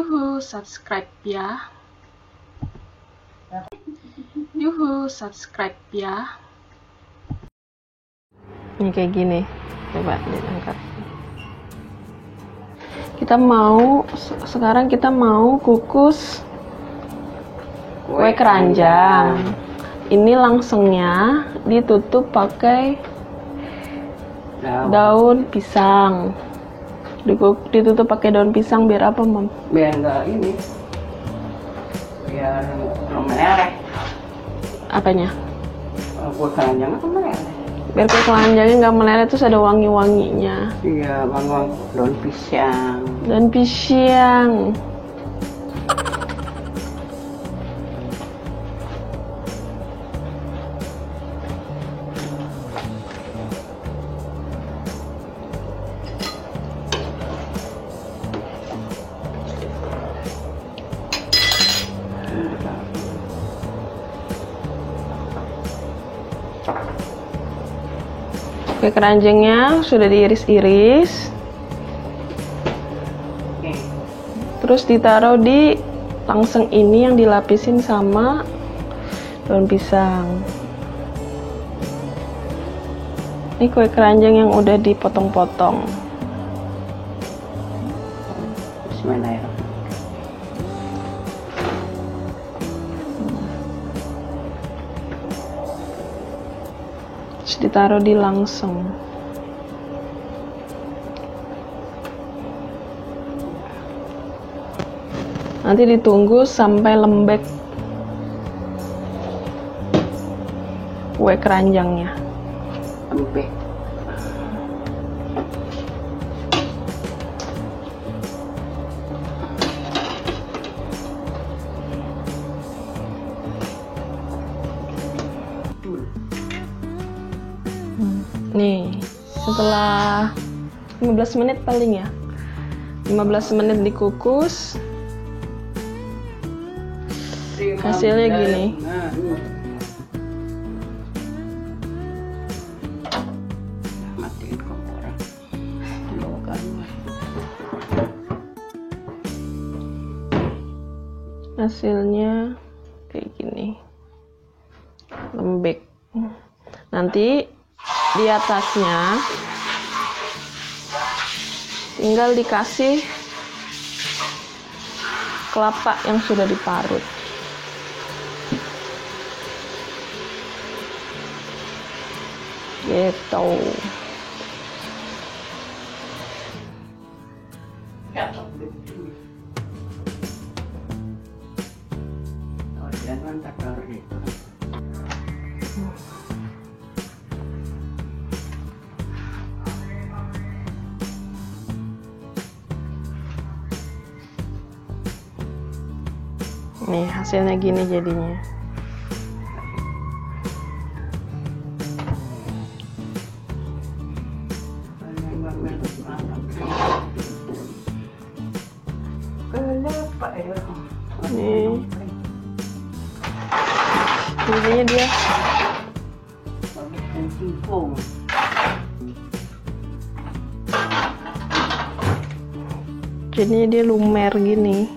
Yuhu, subscribe ya. Yuhu, subscribe ya. Ini kayak gini. Coba diangkat. Sekarang kita mau kukus kue keranjang. Ini langsungnya ditutup pakai daun pisang. Ditutup pakai daun pisang biar apa, Mam? Biar enggak ini. Biar meleleh. Apanya? Kue keranjangnya kan meleleh. Biar kue keranjangnya nggak meleleh, terus ada wangi-wanginya. Iya, wangi daun pisang. Daun pisang. Kue keranjangnya sudah diiris-iris, terus ditaruh di langseng ini yang dilapisin sama daun pisang. Ini kue keranjang yang udah dipotong-potong. Bismillahirrahmanirrahim. Terus ditaruh di langseng. Nanti ditunggu sampai lembek kue keranjangnya. Lembek. Nih, setelah 15 menit paling ya. 15 menit dikukus. Hasilnya gini. Matiin kompor. Hasilnya kayak gini. Lembek. Nanti di atasnya tinggal dikasih kelapa yang sudah diparut. Gitu. Nih hasilnya gini jadinya. Nih jadinya dia lumer gini.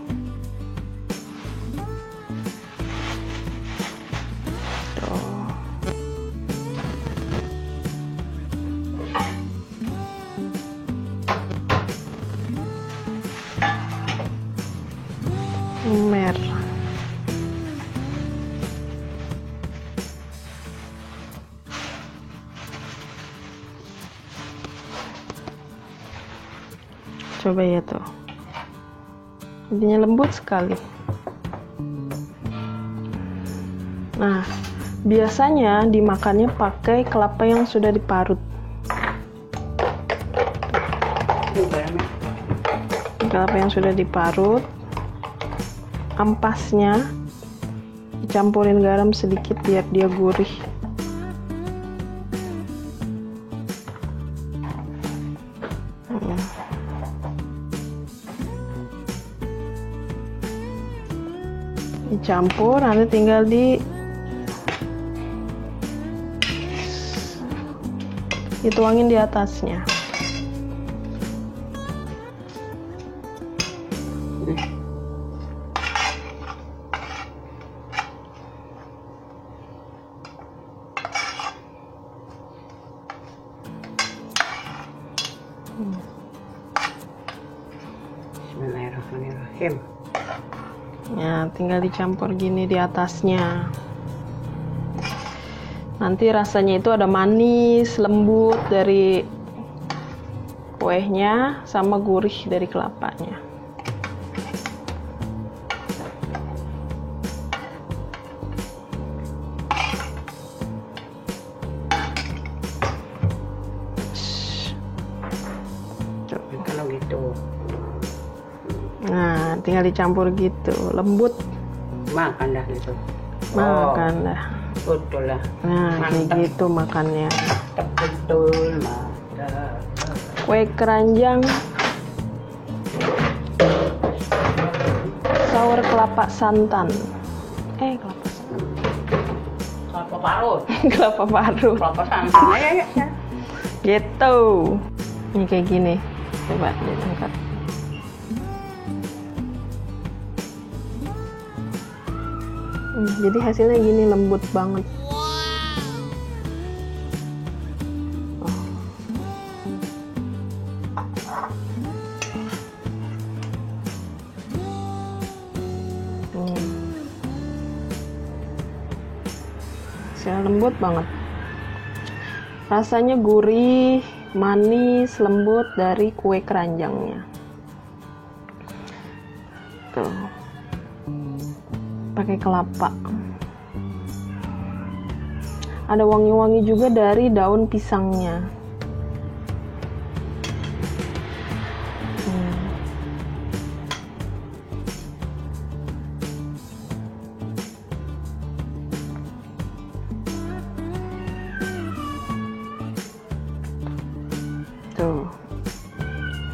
Lumer. Coba ya tuh. Jadinya lembut sekali. Nah, biasanya dimakannya pakai kelapa yang sudah diparut. Kelapa yang sudah diparut, ampasnya dicampurin garam sedikit biar dia gurih. Dicampur, nanti tinggal dituangin di atasnya. Bismillahirrahmanirrahim. Ya, tinggal dicampur gini di atasnya. Nanti rasanya itu ada manis, lembut dari kuehnya sama gurih dari kelapanya. Kalau gitu Nah, tinggal dicampur gitu, lembut. makan dah gitu. Makan dah. Betul lah. Nah, kayak Mantap. gitu makannya. Betul, mantap. Kue keranjang saur kelapa santan. Kelapa santan. Kelapa parut. Kelapa parut. Kelapa santan. Ayo, ya. Gitu. Ini kayak gini. Coba diangkat. Jadi hasilnya gini, lembut banget. Hasilnya lembut banget. Rasanya gurih, manis, lembut dari kue keranjangnya. Tuh. Pakai kelapa. Ada wangi-wangi juga dari daun pisangnya. Tuh.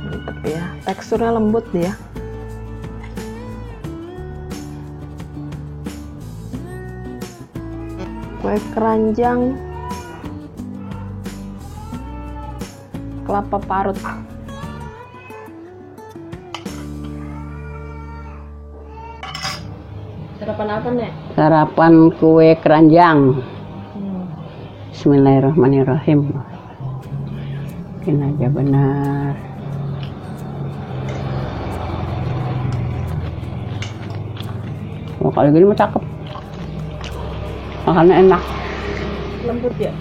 Mantep ya. Teksturnya lembut dia. Kue keranjang kelapa parut. Sarapan apa, Nek? Sarapan kue keranjang. Bismillahirrahmanirrahim. Bikin aja benar. Oh, kalau gini mah cakep. Makannya enak. Lembut ya?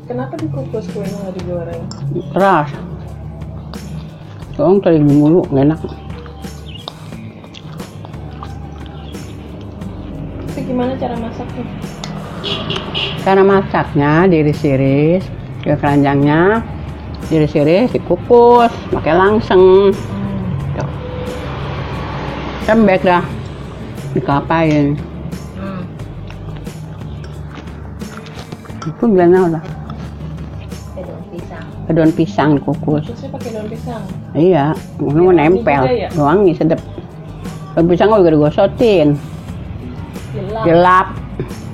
Kenapa dikukus kuenya nggak digoreng? Keras. Soalnya tadi mulu, nggak enak. Itu gimana cara masaknya? Cara masaknya diiris-iris, ke keranjangnya diiris-iris, dikukus, pakai langseng. Tembek dah, dikapain. Itu gimana udah? Daun pisang. Daun pisang dikukus. Kukusnya pakai daun pisang. Iya, mau nempel, juga ya? wangi sedep. Daun pisang juga digosotin, gelap.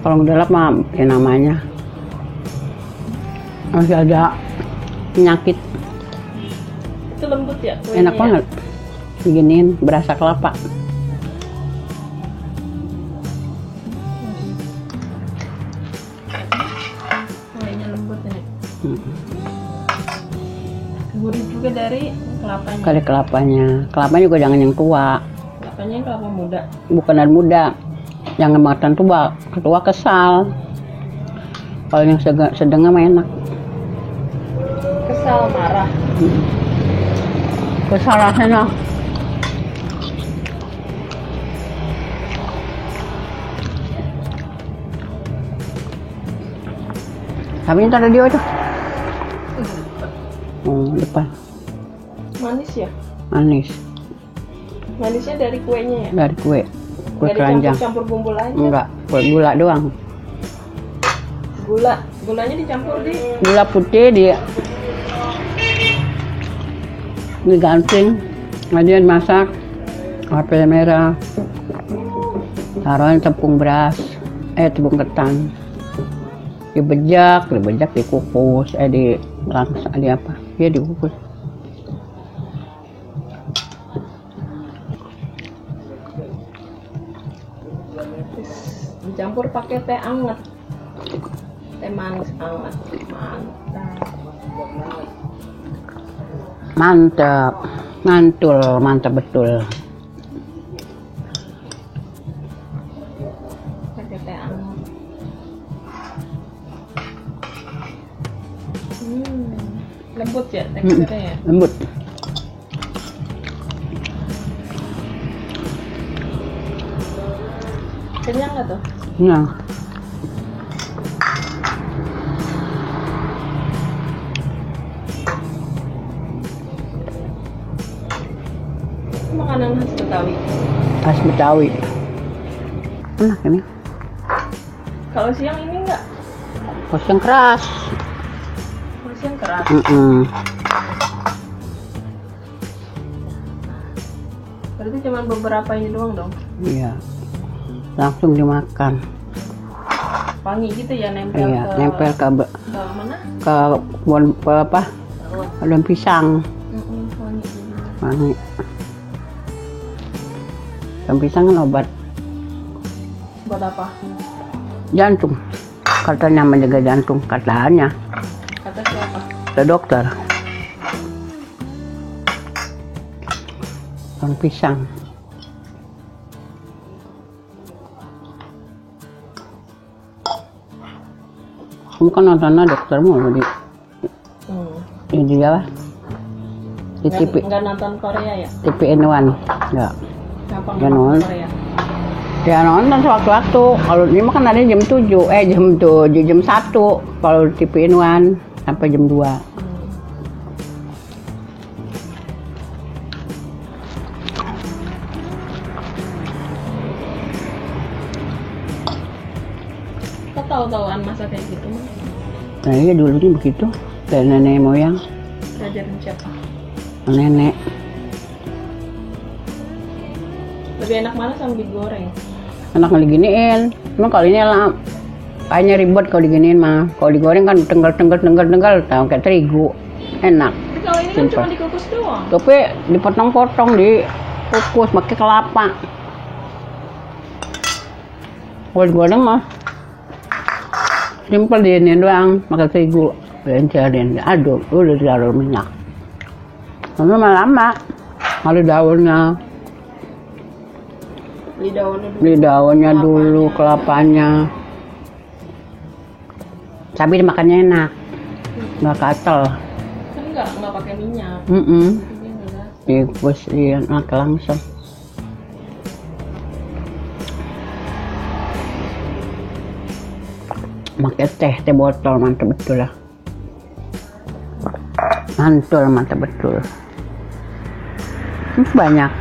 Kalau gelap mah ya namanya masih ada penyakit. Itu lembut ya kuenya? Enak banget, diginiin berasa kelapa. Kuenya lembut ini. Gurih juga dari kelapanya. Kali kelapanya juga jangan yang tua, Kelapanya yang kelapa muda. bukan dari muda. Jangan makan tua kesal. Kalau yang sedang mah enak. Kesal, marah. Kesal rasanya. Tapi ini ada dia tuh. Depan. Manis ya? Manis. Manisnya dari kuenya ya? Dari kue Nggak keranjang. dicampur bumbu lain? Enggak, kue gula doang. Gulanya dicampur di? Gula putih diganting, kemudian masak, cabai merah, taruhin tepung beras, tepung ketan, dibejak, dikukus, dikukus. Dicampur pakai teh anget. Teh manis banget. Mantap, mantul, mantap betul. Pakai teh anget. Lembut ya teksturnya ya. Lembut. Kenyang nggak tuh? Iya. Makanan khas Betawi. Khas Betawi. Enak ini. Kalau siang ini enggak? Kos yang keras. Kalau siang keras. Berarti cuma beberapa ini doang dong? Iya. Langsung dimakan. Wangi gitu ya, nempel Iya, ke nempel ke mana? ke apa? Daun pisang. Wangi gitu. Wangi. Daun pisang kan obat Buat apa? jantung. Katanya menjaga jantung, katanya. Kata siapa? Kata dokter. Daun pisang. Kamu kan nontonnya dokter mulu di apa? Di TV. Nggak nonton Korea ya? TVN1. Enggak. Kenapa Ya, nggak nonton non. Korea? Ya nonton sewaktu-waktu. Kalau ini mah kan ada jam 7, jam 1. Kalau TVN1 sampai jam 2. Kok tahu-tahuan masak kayak gitu mah? Nah iya dulu nih begitu. Kayak nenek moyang, Ngajarin siapa? nenek. Lebih enak mana sama digoreng? Enak diginiin. Emang kalau ini lah kayaknya ribet kalau diginiin mah. Kalau digoreng kan tenggal, tahu kayak terigu. Enak. Tapi kalau ini kan Simpel. cuma dikukus doang. Tapi dipotong-potong, dikukus pakai kelapa. Kalau digoreng mah simpel diinin doang, pakai terigu, lencerin, aduk, udah ditaruh minyak. Lama-lama, kalau daunnya, beli daunnya dulu, kelapanya. Tapi dimakannya enak, nggak katel. Kan nggak pakai minyak. Dikukus, iya, enak langsung. Pakai teh botol, mantap betul lah. Mantap betul. Banyak.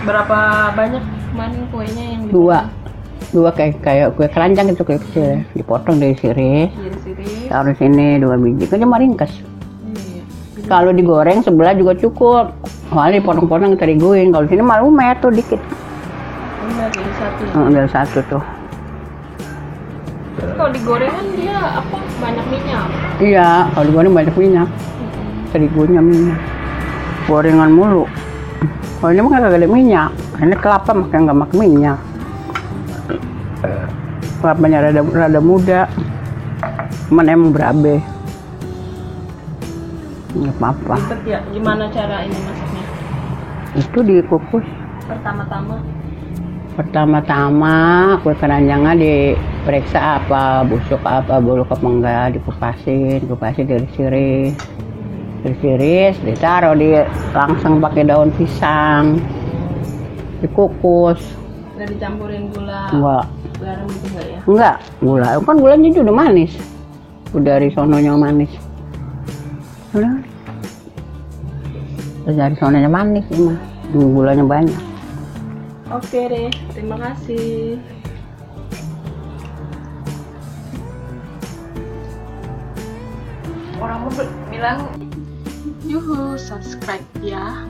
Berapa banyak kemarin kuenya yang Dua kayak kue keranjang gitu, kue kecil ya. Dipotong dari sirih, taruh sini 2 biji, kan cuma ringkas. Kalau digoreng sebelah juga cukup. Soalnya dipotong-potong teriguin. Kalau sini malu tuh dikit. Dari satu tuh. Kalau digoreng kan dia apa? Banyak minyak. Iya, kalau digoreng banyak minyak. Terigunya minyak. Gorengan mulu. Kalau ini mah kagak ada minyak. Ini kelapa makanya nggak makan minyak. Kelapanya rada muda. Cuman emang berabe. Nggak apa-apa. Ribet ya? Gimana cara ini masaknya? Itu dikukus. Pertama-tama kue keranjangnya diperiksa apa, busuk apa, buluk apa enggak, dikupasin diiris, ditaruh langsung pakai daun pisang, dikukus. Nggak dicampurin gula? Enggak. Garam gitu enggak ya? Enggak, gula. Kan gulanya juga udah manis. Udah dari sononya manis. Udah. Dari sononya manis emang. Gulanya banyak. Oke deh, terima kasih. Orang mau bilang, yuhu, subscribe ya.